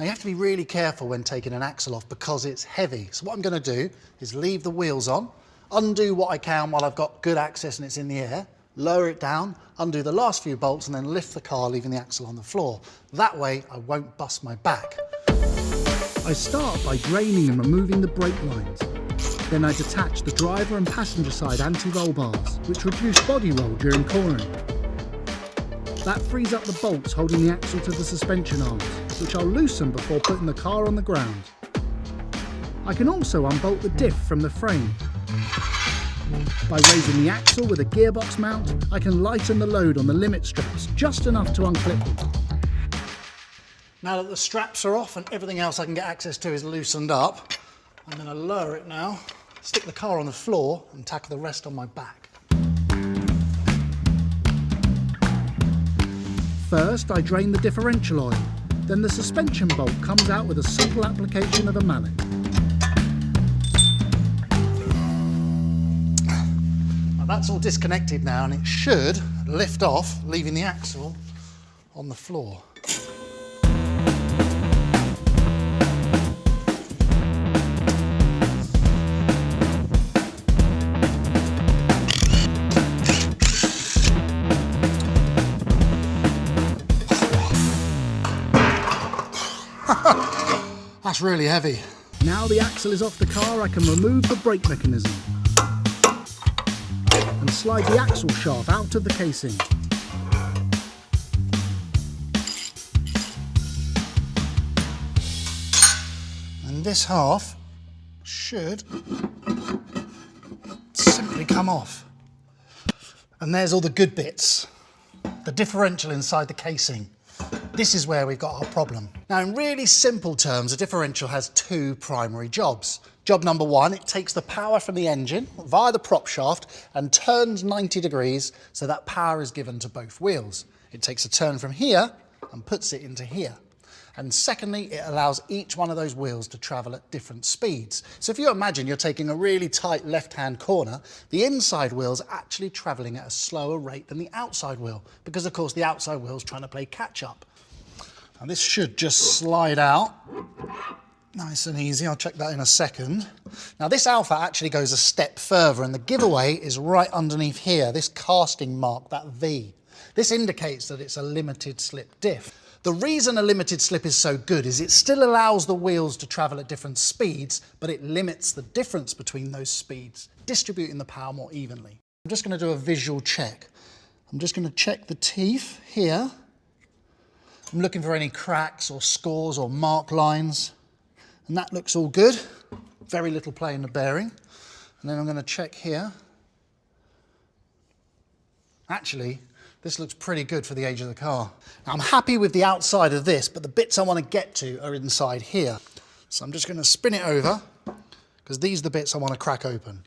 Now you have to be really careful when taking an axle off because it's heavy. So what I'm going to do is leave the wheels on, undo what I can while I've got good access and it's in the air, lower it down, undo the last few bolts and then lift the car, leaving the axle on the floor. That way I won't bust my back. I start by draining and removing the brake lines. Then I detach the driver and passenger side anti-roll bars, which reduce body roll during cornering. That frees up the bolts holding the axle to the suspension arms, which I'll loosen before putting the car on the ground. I can also unbolt the diff from the frame. By raising the axle with a gearbox mount, I can lighten the load on the limit straps just enough to unclip them. Now that the straps are off and everything else I can get access to is loosened up, I'm going to lower it now, stick the car on the floor and tackle the rest on my back. First, I drain the differential oil, then the suspension bolt comes out with a simple application of a mallet. Now that's all disconnected now and it should lift off, leaving the axle on the floor. That's really heavy. Now the axle is off the car, I can remove the brake mechanism and slide the axle shaft out of the casing. And this half should simply come off. And there's all the good bits. The differential inside the casing. This is where we've got our problem. Now, in really simple terms, a differential has two primary jobs. Job number one, it takes the power from the engine via the prop shaft and turns 90 degrees so that power is given to both wheels. It takes a turn from here and puts it into here. And secondly, it allows each one of those wheels to travel at different speeds. So if you imagine you're taking a really tight left-hand corner, the inside wheel's actually traveling at a slower rate than the outside wheel, because of course the outside wheel's trying to play catch-up. Now this should just slide out nice and easy. I'll check that in a second. Now this Alfa actually goes a step further and the giveaway is right underneath here, this casting mark, that V. This indicates that it's a limited slip diff. The reason a limited slip is so good is it still allows the wheels to travel at different speeds, but it limits the difference between those speeds, distributing the power more evenly. I'm just going to do a visual check. I'm just going to check the teeth here. I'm looking for any cracks or scores or mark lines, and that looks all good. Very little play in the bearing. And then I'm going to check here. Actually, this looks pretty good for the age of the car. Now, I'm happy with the outside of this, but the bits I want to get to are inside here. So I'm just going to spin it over, because these are the bits I want to crack open.